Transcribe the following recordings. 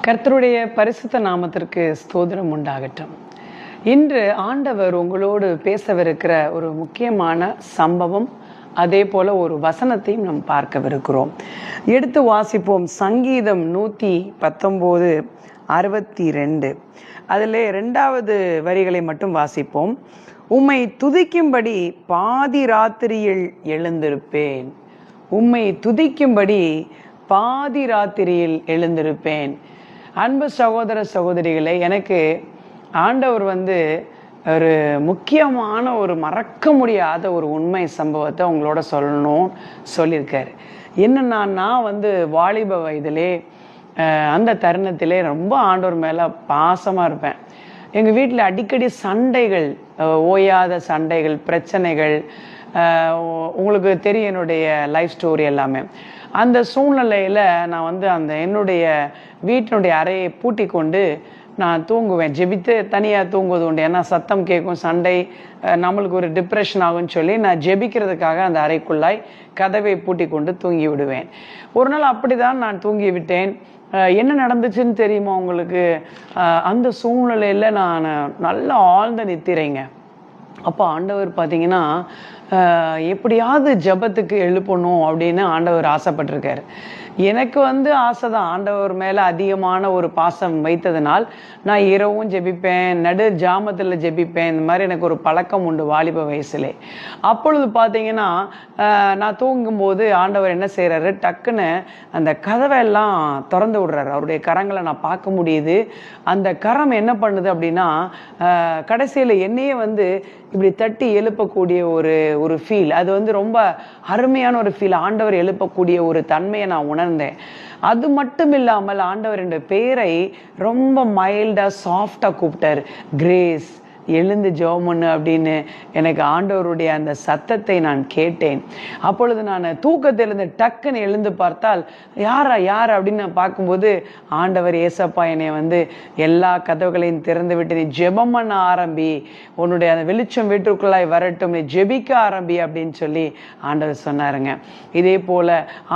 கர்த்தருடைய பரிசுத்த நாமத்திற்கு ஸ்தோத்திரம் உண்டாகட்டும். இன்று ஆண்டவர் உங்களோடு பேசவிருக்கிற ஒரு முக்கியமான சம்பவம், அதே போல ஒரு வசனத்தையும் நாம் பார்க்கவிருக்கிறோம். எடுத்து வாசிப்போம். சங்கீதம் 119:62. அதில் 2வது வரிகளை மட்டும் வாசிப்போம். உம்மை துதிக்கும்படி பாதி ராத்திரியில் எழுந்திருப்பேன். உம்மை துதிக்கும்படி பாதி ராத்திரியில் எழுந்திருப்பேன். அன்பு சகோதர சகோதரிகளே, எனக்கு ஆண்டவர் ஒரு முக்கியமான ஒரு மறக்க முடியாத ஒரு உண்மை சம்பவத்தை உங்களோட சொல்லணும்னு சொல்லியிருக்காரு. என்னன்னா, நான் வாலிப வயதிலே அந்த தருணத்திலே ரொம்ப ஆண்டவர் மேலே பாசமாக இருப்பேன். எங்கள் வீட்டில் அடிக்கடி சண்டைகள், ஓயாத சண்டைகள், பிரச்சனைகள். உங்களுக்கு தெரியும் என்னுடைய லைஃப் ஸ்டோரி எல்லாமே. அந்த சூழ்நிலையில் நான் என்னுடைய வீட்டினுடைய அறையை பூட்டி கொண்டு நான் தூங்குவேன். ஜெபித்து தனியாக தூங்குவது உண்டு. ஏன்னா சத்தம் கேட்கும், சண்டை, நம்மளுக்கு ஒரு டிப்ரெஷன் ஆகும்னு சொல்லி நான் ஜெபிக்கிறதுக்காக அந்த அறைக்குள்ளாய் கதவை பூட்டி கொண்டு தூங்கி விடுவேன். ஒரு நாள் அப்படி தான் நான் தூங்கி விட்டேன். என்ன நடந்துச்சுன்னு தெரியுமா உங்களுக்கு? அந்த சூழ்நிலையில் நான் நல்ல ஆழ்ந்த நித்திரைங்க. அப்போ ஆண்டவர் பார்த்தீங்கன்னா, எப்படியாவது ஜெபத்துக்கு எழுப்பணும் அப்படின்னு ஆண்டவர் ஆசைப்பட்டிருக்காரு. எனக்கு ஆசை தான். ஆண்டவர் மேலே அதிகமான ஒரு பாசம் வைத்ததுனால் நான் இரவும் ஜெபிப்பேன், நடு ஜாமத்தில் ஜெபிப்பேன். இந்த மாதிரி எனக்கு ஒரு பழக்கம் உண்டு வாலிப வயசுலே. அப்பொழுது பார்த்தீங்கன்னா, நான் தூங்கும்போது ஆண்டவர் என்ன செய்கிறாரு, டக்குன்னு அந்த கதவையெல்லாம் திறந்து விடுறாரு. அவருடைய கரங்களை நான் பார்க்க முடியுது. அந்த கரம் என்ன பண்ணுது அப்படின்னா, கடைசியில் என்னையே இப்படி தட்டி எழுப்பக்கூடிய ஒரு ஃபீல். அது ரொம்ப அருமையான ஒரு ஃபீல். ஆண்டவர் எழுப்பக்கூடிய ஒரு தன்மையை நான் உணர்ந்தேன். அது மட்டும் இல்லாமல் ஆண்டவர் என்ற பேரை ரொம்ப மைல்டாக சாஃப்டாக கூப்பிட்டார். கிரேஸ், எழுந்து ஜெபம் பண்ணு அப்படின்னு எனக்கு ஆண்டவருடைய அந்த சத்தத்தை நான் கேட்டேன். அப்பொழுது நான் தூக்கத்திலிருந்து டக்குன்னு எழுந்து பார்த்தால், யார் அப்படின்னு நான் பார்க்கும்போது, ஆண்டவர் ஏசப்பா என்னை எல்லா கதவுகளையும் திறந்து விட்டு, நீ ஜெபம் பண்ண ஆரம்பி, உன்னுடைய அந்த வெளிச்சம் வீட்டுக்குள்ளாய் வரட்டும், நீ ஜெபிக்க ஆரம்பி அப்படின்னு சொல்லி ஆண்டவர் சொன்னாருங்க. இதே போல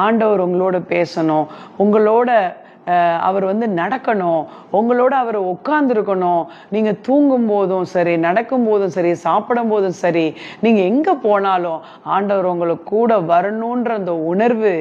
ஆண்டவர் உங்களோட பேசணும், உங்களோட அவர் நடக்கணும், உங்களோட அவர் உட்கார்ந்துருக்கணும். நீங்கள் தூங்கும் போதும் சரி, நடக்கும் போதும் சரி, சாப்பிடும் போதும் சரி, நீங்கள் எங்கே போனாலும் ஆண்டவர் உங்களுக்கு கூட வரணுன்ற அந்த உணர்வு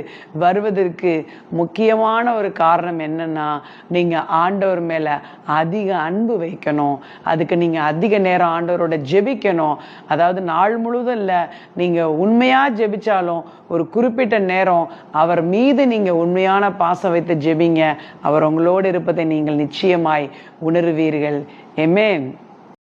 வருவதற்கு முக்கியமான ஒரு காரணம் என்னன்னா, நீங்கள் ஆண்டவர் மேலே அதிக அன்பு வைக்கணும். அதுக்கு நீங்கள் அதிக நேரம் ஆண்டவரோட ஜெபிக்கணும். அதாவது நாள் முழுவதும் இல்லை, நீங்கள் உண்மையாக ஜெபிச்சாலும் ஒரு குறிப்பிட்ட நேரம் அவர் மீது நீங்கள் உண்மையான பாசம் வைத்து ஜெபிங்க. அவர் உங்களோடு இருப்பதை நீங்கள் நிச்சயமாய் உணர்வீர்கள். ஆமென்.